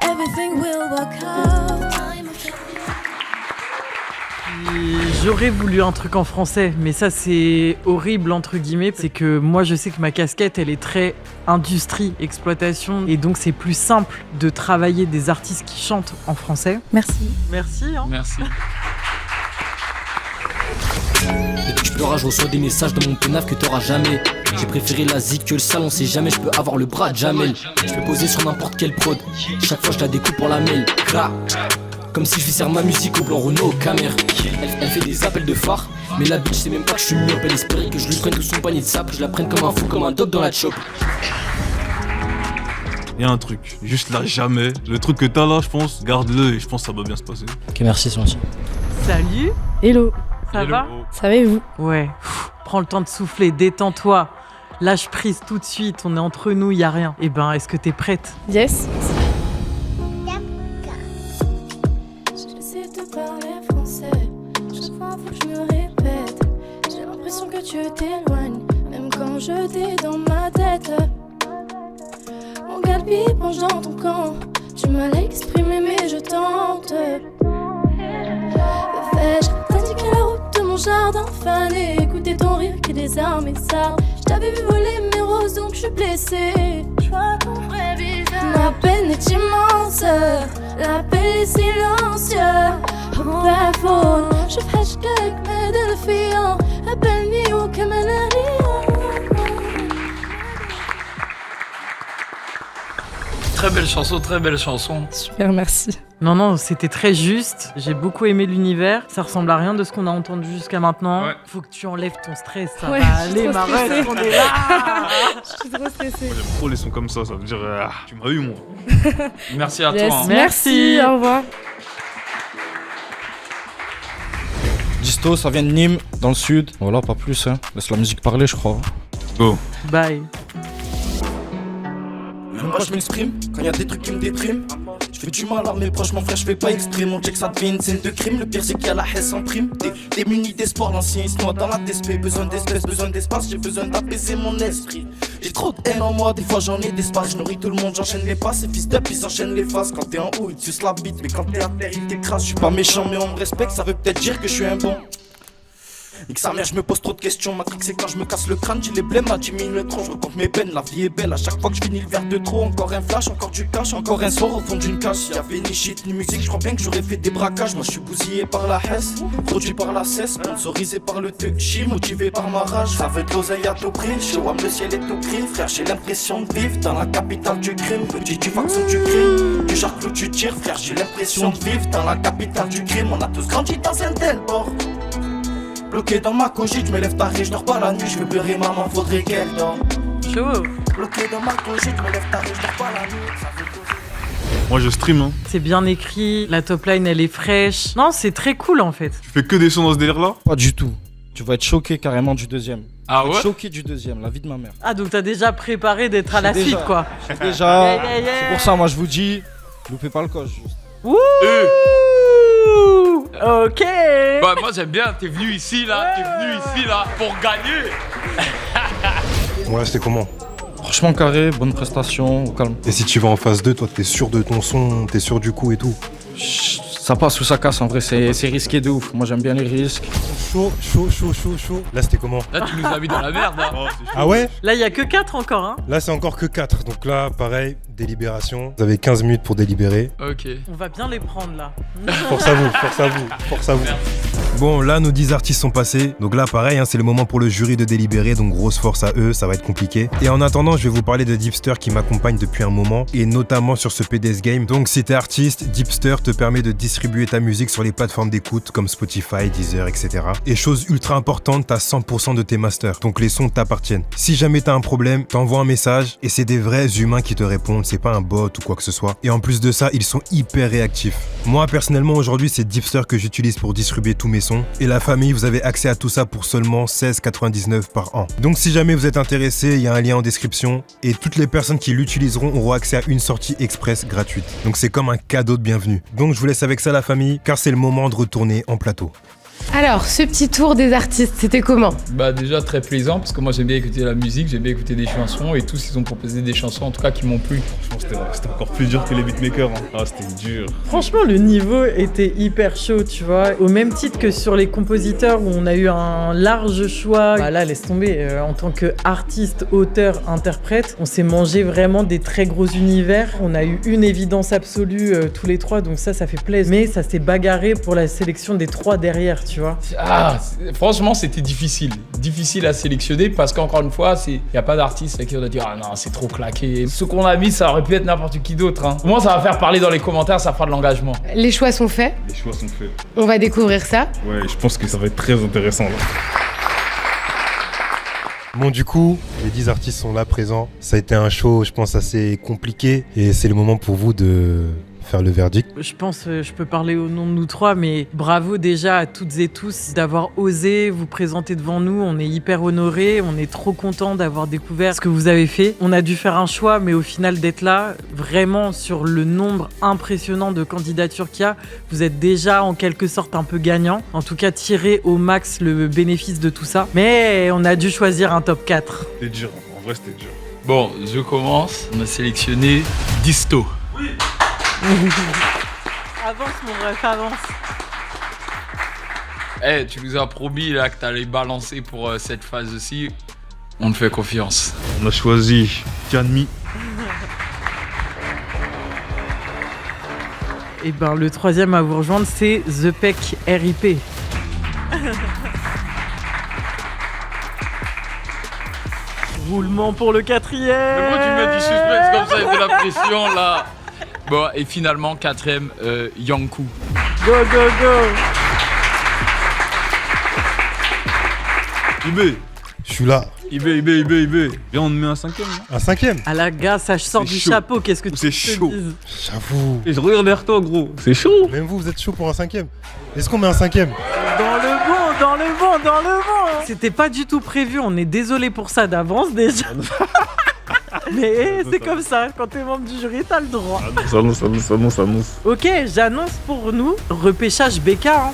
Everything will work out. J'aurais voulu un truc en français, mais ça c'est horrible entre guillemets. C'est que moi je sais que ma casquette elle est très industrie, exploitation, et donc c'est plus simple de travailler des artistes qui chantent en français. Merci. Merci. Hein. Merci. Depuis que je pleure, je reçois des messages de mon pénaf que t'auras jamais. J'ai préféré la zik que le salon, c'est jamais je peux avoir le bras de Jamel. Je peux poser sur n'importe quelle prod, chaque fois je la découpe pour la mail. Comme si je faisais ma musique au blanc Renault au Camer. Elle fait des appels de phare, mais la bitch c'est même pas que je suis myope. Elle espérait que je lui prenne tout son panier de sable, je la prenne comme un fou, comme un dog dans la chop. Y'a un truc, juste là jamais. Le truc que t'as là, je pense, garde-le et je pense que ça va bien se passer. Ok, merci, c'est gentil. Salut. Hello. Ça va? Ça va et vous? Ouais. Prends le temps de souffler, détends-toi. Lâche prise tout de suite, on est entre nous, y a rien. Eh ben, est-ce que t'es prête? Yes. J'essaie de parler français, chaque fois faut que je me répète. J'ai l'impression que tu t'éloignes, même quand je t'ai dans ma tête. Mon galbi penche dans ton camp, du mal à exprimer mais je tente. Vais-je t'indiquer la route de mon jardin fané, écouter ton rire qui désarme et ça. Je t'avais vu voler mes roses donc je suis blessée. Je vois ton vrai visage. Ma peine est immense, l'appel est silencieux. Téléphone, je fais hashtag mais de filles. Appelle-ni ou que Très belle chanson, très belle chanson. Super, merci. Non, c'était très juste. J'ai beaucoup aimé l'univers. Ça ressemble à rien de ce qu'on a entendu jusqu'à maintenant. Ouais. Faut que tu enlèves ton stress. Ça Ouais, va je suis aller, trop ma stressée. ref, on est là. Je suis trop stressée. Moi, j'aime trop les sons comme ça veut dire tu m'as eu moi. Merci à Yes. toi. Hein. Merci, au revoir. Disto, ça vient de Nîmes, dans le sud. Voilà, pas plus, hein. Laisse la musique parler, je crois. Go. Bye. Même moi je m'exprime, quand y a des trucs qui me dépriment. Je fais du mal à mes proches, mon frère, je fais pas exprès. On check ça devient une scène de crime. Le pire c'est qu'il y a la haine en prime. Démuni d'espoir, l'ancien il se noie dans la TSP. Besoin d'espèce, besoin d'espace, j'ai besoin d'apaiser mon esprit. J'ai trop de haine en moi, des fois j'en ai d'espace. Je nourris tout le monde, j'enchaîne les passes. Et fils d'up, ils enchaînent les faces. Quand t'es en haut, ils te sucent la bite. Mais quand t'es à terre, ils t'écrasent. Je suis pas méchant, mais on me respecte, ça veut peut-être dire que je suis un bon. Nique sa mère, je me pose trop de questions. Matrix, c'est quand je me casse le crâne, j'ai les blêmes à 10 000 le tronc. Je recompte mes peines, la vie est belle. À chaque fois que je finis le verre de trop, encore un flash, encore du cash, encore un soir au fond d'une cage. S'il y avait ni shit ni musique, je crois bien que j'aurais fait des braquages. Moi je suis bousillé par la hesse, produit par la cesse, sponsorisé par le touchy, motivé par ma rage. Ça veut de l'oseille à tout prix, chez WAM le ciel est tout gris. Frère, j'ai l'impression de vivre dans la capitale du crime. Petit du faction du crime, du charclot tu tires. Frère, j'ai l'impression de vivre dans la capitale du crime. On a tous grandi dans un tel bord. Bloqué dans ma cogite, je me lève tard et je dors pas la nuit. Je veux pleurer maman, faudrait qu'elle dorme. Chaud. Bloqué dans ma cogite, je me lève tard et je dors pas la nuit. Ça fait poser. Moi je stream hein. C'est bien écrit, la top line elle est fraîche. Non, c'est très cool en fait. Tu fais que des sons dans ce délire là? Pas du tout. Tu vas être choqué carrément du deuxième. Ah Tu vas être ouais? choqué du deuxième, la vie de ma mère. Ah, donc t'as déjà préparé d'être à la Déjà. suite quoi. Déjà, Yeah, yeah, yeah. c'est pour ça, moi je vous dis, loupez pas le coche. Juste. Ouh. Ok. Bah, moi j'aime bien, t'es venu ici là pour gagner. Ouais, c'était comment? Franchement carré, bonne prestation, au calme. Et si tu vas en phase 2, toi, t'es sûr de ton son, t'es sûr du coup et tout? Ça passe ou ça casse, en vrai, c'est risqué de ouf. Moi j'aime bien les risques. Chaud. Là, c'était comment? Là tu nous as mis dans la merde. Hein. Ah ouais? Là, il y a que 4 encore, hein. Là, c'est encore que 4. Donc là, pareil, délibération. Vous avez 15 minutes pour délibérer. Ok. On va bien les prendre là. Force à vous. Bon, là, nos 10 artistes sont passés. Donc là, pareil, hein, c'est le moment pour le jury de délibérer. Donc grosse force à eux, ça va être compliqué. Et en attendant, je vais vous parler de Deepster qui m'accompagne depuis un moment. Et notamment sur ce PDS Game. Donc si t'es artiste, Deepster te permet de distribuer ta musique sur les plateformes d'écoute comme Spotify, Deezer, etc. Et chose ultra importante, t'as 100% de tes masters. Donc les sons t'appartiennent. Si jamais t'as un problème, t'envoies un message et c'est des vrais humains qui te répondent. C'est pas un bot ou quoi que ce soit. Et en plus de ça, ils sont hyper réactifs. Moi, personnellement, aujourd'hui, c'est Deepster que j'utilise pour distribuer tous mes sons. Et la famille, vous avez accès à tout ça pour seulement 16,99 par an. Donc si jamais vous êtes intéressé, il y a un lien en description. Et toutes les personnes qui l'utiliseront auront accès à une sortie express gratuite. Donc c'est comme un cadeau de bienvenue. Donc je vous laisse avec ça la famille, car c'est le moment de retourner en plateau. Alors, ce petit tour des artistes, c'était comment? Bah déjà très plaisant parce que moi j'aime bien écouter la musique, j'aime bien écouter des chansons et tous ils ont proposé des chansons en tout cas qui m'ont plu. Franchement c'était encore plus dur que les beatmakers hein. Ah c'était dur. Franchement, le niveau était hyper chaud, tu vois. Au même titre que sur les compositeurs où on a eu un large choix. Bah là, laisse tomber. En tant qu'artiste, auteur, interprète, on s'est mangé vraiment des très gros univers. On a eu une évidence absolue tous les trois, donc ça fait plaisir. Mais ça s'est bagarré pour la sélection des 3 derrière, tu vois. Franchement c'était difficile à sélectionner parce qu'encore une fois il n'y a pas d'artiste à qui on a dit ah non c'est trop claqué. Ce qu'on a mis ça aurait pu être n'importe qui d'autre. Hein. Au moins ça va faire parler dans les commentaires, ça fera de l'engagement. Les choix sont faits. Les choix sont faits. On va découvrir ça. Ouais, je pense que ça va être très intéressant là. Bon, du coup, les 10 artistes sont là présents. Ça a été un show, je pense, assez compliqué. Et c'est le moment pour vous de faire le verdict. Je pense, je peux parler au nom de nous trois, mais bravo déjà à toutes et tous d'avoir osé vous présenter devant nous. On est hyper honorés, on est trop contents d'avoir découvert ce que vous avez fait. On a dû faire un choix, mais au final d'être là, vraiment sur le nombre impressionnant de candidatures qu'il y a, vous êtes déjà en quelque sorte un peu gagnant. En tout cas, tirez au max le bénéfice de tout ça. Mais on a dû choisir un top 4. C'était dur, en vrai c'était dur. Bon, je commence. On a sélectionné Disto. Oui. Avance mon ref, avance. Eh, tu nous as promis là que t'allais balancer pour cette phase-ci. On te fait confiance. On a choisi Tianmi. Et ben le troisième à vous rejoindre, c'est The Peck RIP. Roulement pour le quatrième. Mais moi, tu mets du suspense comme ça et de la pression là. Bon, et finalement, quatrième, Yankou. Go, go, go. IB. Je suis là. IB. Viens, on te met un cinquième. Là. Un cinquième? Ah la gars, ça sort du chapeau, qu'est-ce que tu C'est chaud. J'avoue. Et je regarde vers toi, gros. C'est chaud. Même vous êtes chaud pour un cinquième? Est-ce qu'on met un cinquième? Dans le bon. C'était pas du tout prévu, on est désolé pour ça d'avance déjà. Mais c'est comme ça, quand t'es membre du jury, t'as le droit. Ça annonce. Ok, j'annonce pour nous, repêchage BK. Hein.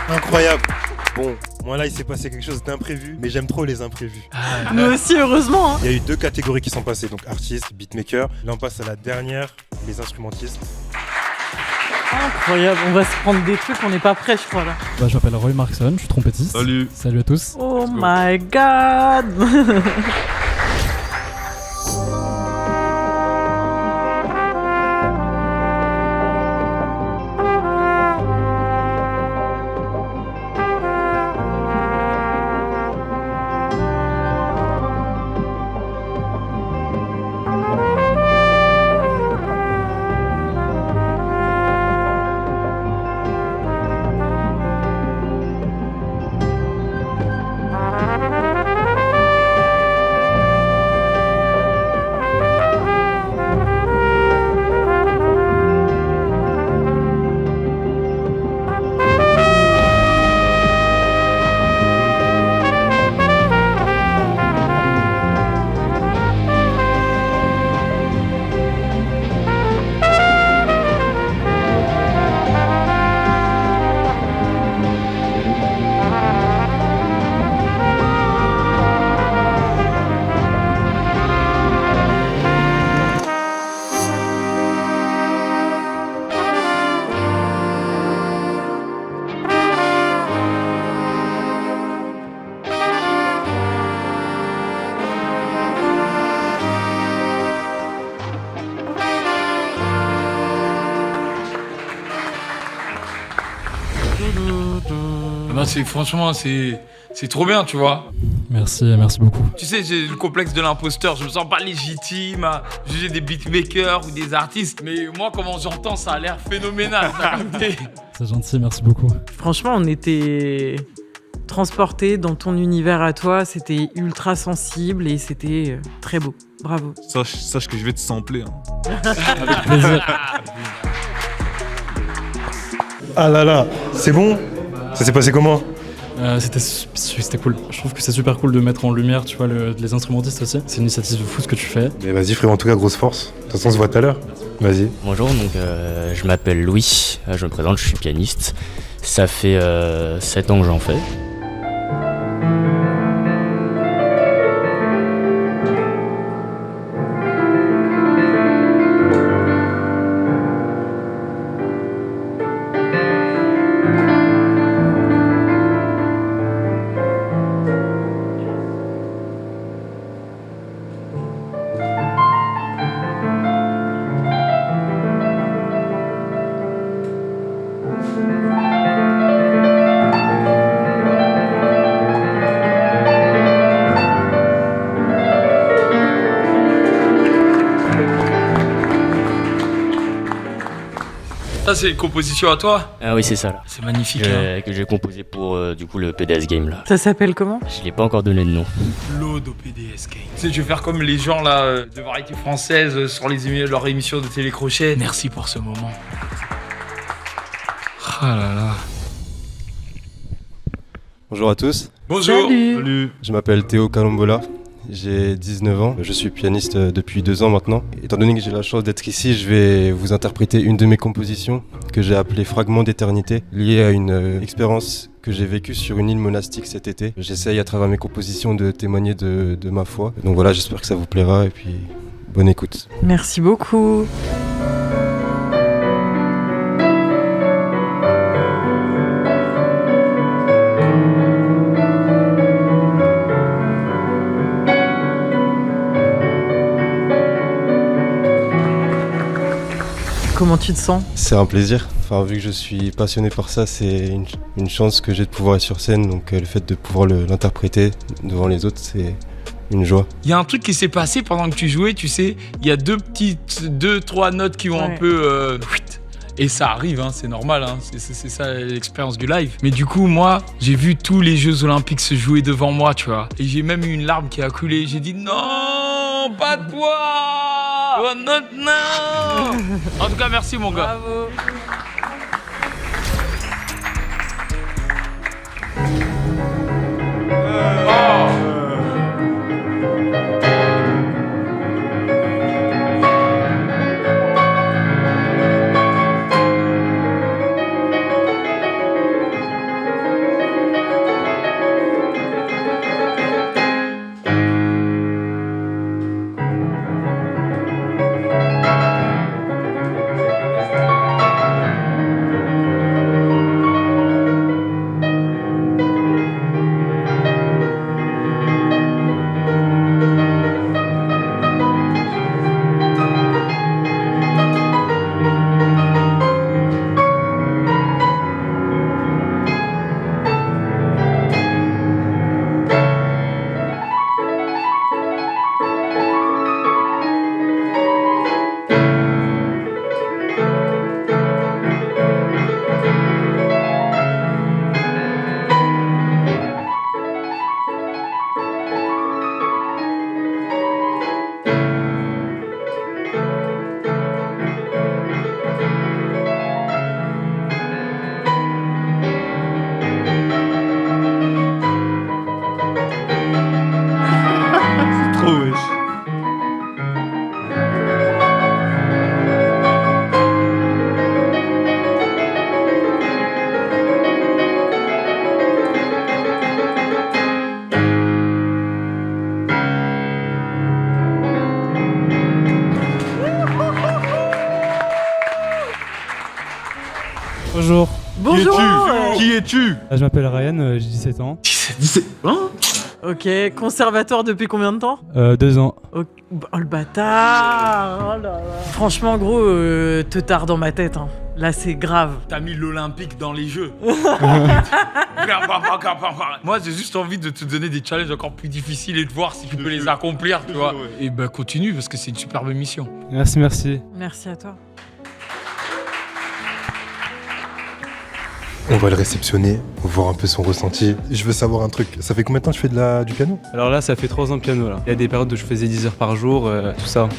Incroyable. Bon, moi là il s'est passé quelque chose d'imprévu, mais j'aime trop les imprévus. Nous aussi, heureusement. Hein. Il y a eu 2 catégories qui sont passées, donc artistes, beatmaker. Là on passe à la dernière, les instrumentistes. Incroyable, on va se prendre des trucs, on n'est pas prêts je crois là. Bah, je m'appelle Roy Markson, je suis trompettiste. Salut. Salut à tous. Oh my god. Non, franchement, c'est trop bien, tu vois. Merci beaucoup. Tu sais, j'ai le complexe de l'imposteur. Je me sens pas légitime à juger des beatmakers ou des artistes. Mais moi, comment j'entends, ça a l'air phénoménal. T'as capté? C'est gentil, merci beaucoup. Franchement, on était transportés dans ton univers à toi. C'était ultra sensible et c'était très beau. Bravo. Sache que je vais te sampler. Hein. Avec plaisir. Ah là là, c'est bon? Ça s'est passé comment? C'était cool. Je trouve que c'est super cool de mettre en lumière, tu vois, les instrumentistes aussi. C'est une initiative de fou ce que tu fais. Mais vas-y frérot, en tout cas grosse force. De toute façon on se voit tout à l'heure. Vas-y. Bonjour, donc je m'appelle Louis, je me présente, je suis pianiste. Ça fait 7 ans que j'en fais. Ça, c'est une composition à toi? Ah oui, c'est ça là. C'est magnifique. Que j'ai composé pour du coup le PDS Game là. Ça s'appelle comment? Je l'ai pas encore donné de nom. L'ode au PDS Game. Tu sais, je vais faire comme les gens là de variété française sur leur émission de télécrochet. Merci pour ce moment. Ah là là. Bonjour à tous. Bonjour. Salut. Je m'appelle Théo Kalombola. J'ai 19 ans, je suis pianiste depuis 2 ans maintenant. Étant donné que j'ai la chance d'être ici, je vais vous interpréter une de mes compositions que j'ai appelée Fragment d'éternité, liée à une expérience que j'ai vécue sur une île monastique cet été. J'essaye à travers mes compositions de témoigner de ma foi. Donc voilà, j'espère que ça vous plaira et puis bonne écoute. Merci beaucoup. Comment tu te sens? C'est un plaisir. Enfin, vu que je suis passionné par ça, c'est une chance que j'ai de pouvoir être sur scène. Donc le fait de pouvoir l'interpréter devant les autres, c'est une joie. Il y a un truc qui s'est passé pendant que tu jouais, tu sais. Il y a 2-3 notes qui vont un peu... Et ça arrive, hein, c'est normal, hein, c'est ça l'expérience du live. Mais du coup, moi, j'ai vu tous les Jeux Olympiques se jouer devant moi, tu vois. Et j'ai même eu une larme qui a coulé. J'ai dit non, pas toi. Oh, non. En tout cas, merci mon gars. Bravo. Bonjour. Bonjour. Qui es-tu? Je m'appelle Ryan, j'ai 17 ans. 17 ans? Ok, conservateur depuis combien de temps? 2 ans. Oh le bâtard. Oh là là. Franchement gros, te tard dans ma tête, hein. Là c'est grave. T'as mis l'Olympique dans les jeux. Moi j'ai juste envie de te donner des challenges encore plus difficiles et de voir si tu peux les accomplir, tu vois. Et bah continue parce que c'est une superbe mission. Merci. Merci à toi. On va le réceptionner, voir un peu son ressenti. Je veux savoir un truc, ça fait combien de temps que tu fais du piano? Alors là, ça fait 3 ans de piano là. Il y a des périodes où je faisais 10 heures par jour, tout ça.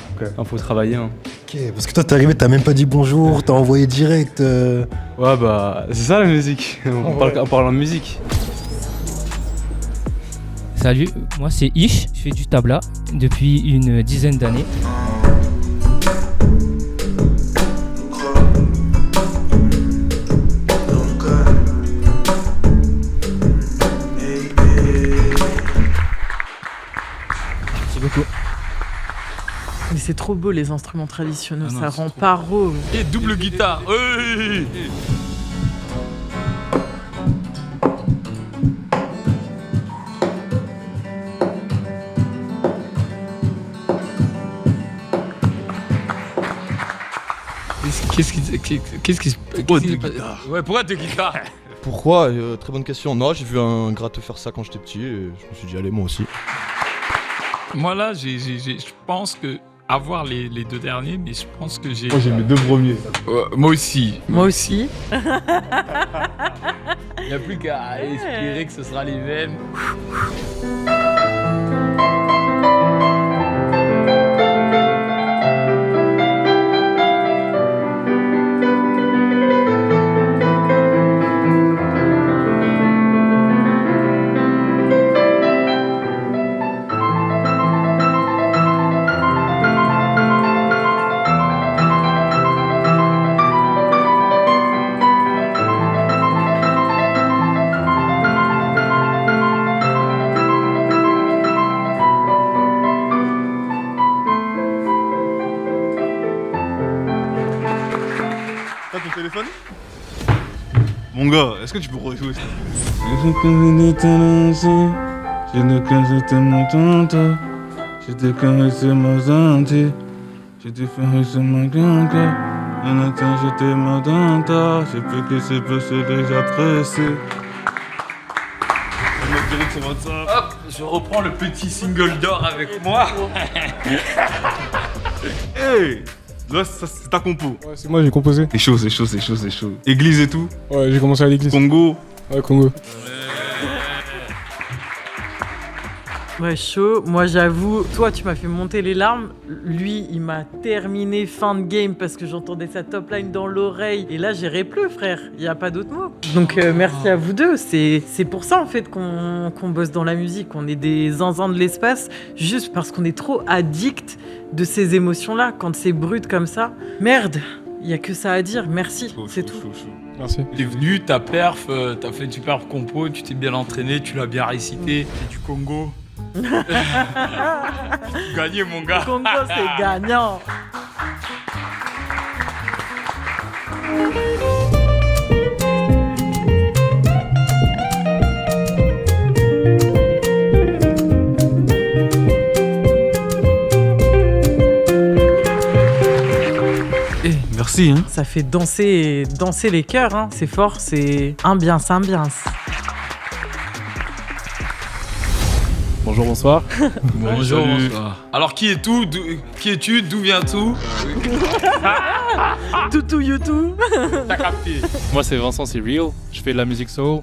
Faut travailler. Hein. Ok, parce que toi t'es arrivé, t'as même pas dit bonjour, t'as envoyé direct. Ouais bah, c'est ça la musique. On parle en musique. Salut, moi c'est Ish, je fais du tabla depuis une dizaine d'années. Mais c'est trop beau les instruments traditionnels, ça rend paro. Et double guitare. Hey. Qu'est-ce qui se passe? Ouais, pourquoi deux guitares? Pourquoi? Très bonne question. Non, j'ai vu un gratteux faire ça quand j'étais petit et je me suis dit allez moi aussi. Moi là, je pense que à voir les 2 derniers, mais je pense que j'ai... Moi, j'ai mes 2 premiers. Moi aussi. Moi aussi. Il n'y a plus qu'à espérer que ce sera les mêmes. T'as ton téléphone? Mon gars, est-ce que tu peux rejouer ça? Je ne connaissais mon tante, je te connaissais ma tante, je te connaissais ma tante, un instant j'étais ma tante, je peux que c'est passé déjà pressé. Hop, je reprends le petit single d'or avec moi. Hey! Là, ça, c'est ta compo. Ouais, c'est moi, j'ai composé. C'est chaud, c'est chaud, c'est chaud, c'est chaud. Église et tout? Ouais, j'ai commencé à l'église. Congo? Ouais, Congo. Ouais, chaud. Moi, j'avoue, toi, tu m'as fait monter les larmes. Lui, il m'a terminé fin de game parce que j'entendais sa top line dans l'oreille. Et là, j'irai plus, frère. Il n'y a pas d'autre mot. Donc, merci à vous deux. C'est pour ça, en fait, qu'on bosse dans la musique. On est des zinzins de l'espace juste parce qu'on est trop addicts de ces émotions-là. Quand c'est brut comme ça, merde, il n'y a que ça à dire. Merci, c'est tout. Merci. T'es venu, t'as perf, t'as fait une superbe compo, tu t'es bien entraîné, tu l'as bien récité. T'es du Congo. Gagné, mon gars. Congo, c'est gagnant. Merci, hein. Ça fait danser les cœurs, hein. C'est fort, c'est ambiance. Bonjour, bonsoir. Bonjour, bonsoir. Alors, qui es-tu? D'où viens-tu? Toutou YouTube. T'as capté. Moi, c'est Vincent, c'est Real. Je fais de la musique soul,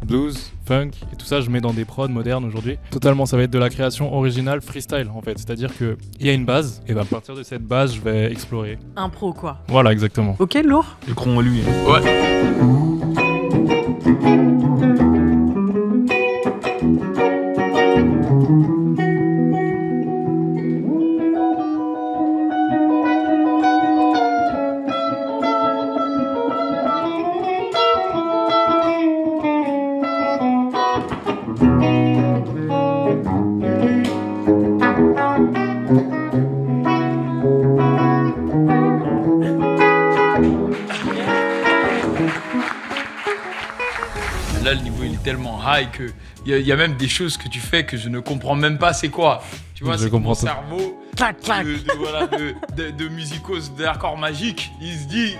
blues, funk et tout ça, je mets dans des prods modernes aujourd'hui. Totalement, ça va être de la création originale freestyle en fait. C'est-à-dire qu'il y a une base et à partir de cette base, je vais explorer. Impro, quoi. Voilà, exactement. Ok, lourd. Le cron en lui. Ouais. Là, le niveau il est tellement high que il y a même des choses que tu fais que je ne comprends même pas c'est quoi. Tu vois, Je c'est que mon comprends tout. cerveau Clac, clac. de musicos d'accords magiques, il se dit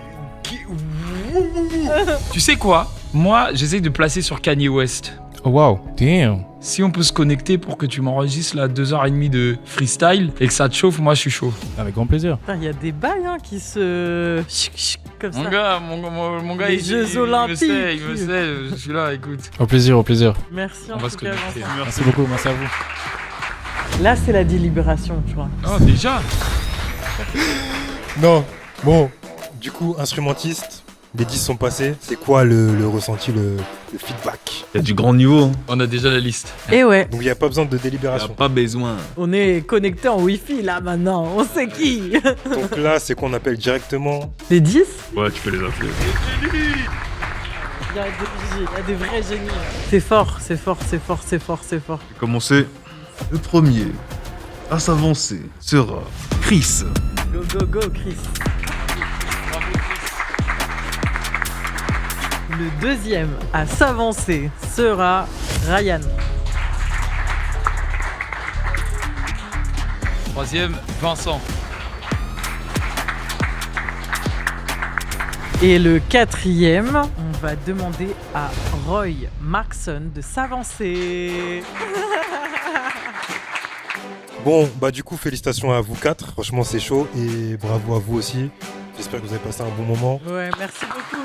tu sais quoi? Moi, j'essaye de placer sur Kanye West. Oh wow, damn. Si on peut se connecter pour que tu m'enregistres là 2h30 de freestyle et que ça te chauffe, moi je suis chaud. Avec grand plaisir. Il y a des bails hein, qui se... comme ça. Mon gars, Les Jeux Olympiques. Il me sait, je suis là, écoute. Au plaisir, au plaisir. Merci On en va tout se cas, connecter. Vincent. Merci beaucoup, merci à vous. Là, c'est la délibération, tu vois. Oh, déjà? Non, bon, du coup, instrumentiste, les 10 sont passés. C'est quoi le ressenti, le feedback? Il y a du grand niveau. Hein. On a déjà la liste. Et ouais, Donc il n'y a pas besoin de Il n'y délibération. a pas besoin. on est connecté en Wi-Fi là maintenant, on sait qui. Donc là, c'est qu'on appelle directement. Les 10, Ouais, tu peux les appeler. il y a des vrais génies. C'est fort, c'est fort, c'est fort, c'est fort, c'est fort. J'ai commencé. Le premier à s'avancer sera Chris. Go, go, go, Chris. Le deuxième à s'avancer sera Ryan. Troisième, Vincent. Et le quatrième, on va demander à Roy Markson de s'avancer. Bon, bah du coup, félicitations à vous 4. Franchement, c'est chaud et bravo à vous aussi. J'espère que vous avez passé un bon moment. Ouais, merci beaucoup.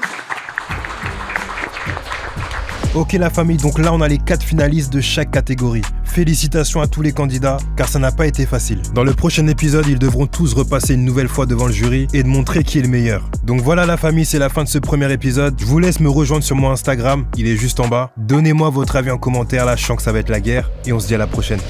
Ok la famille, donc là on a les 4 finalistes de chaque catégorie. Félicitations à tous les candidats, car ça n'a pas été facile. Dans le prochain épisode, ils devront tous repasser une nouvelle fois devant le jury et de montrer qui est le meilleur. Donc voilà la famille, c'est la fin de ce premier épisode. Je vous laisse me rejoindre sur mon Instagram, il est juste en bas. Donnez-moi votre avis en commentaire, là je sens que ça va être la guerre, et on se dit à la prochaine.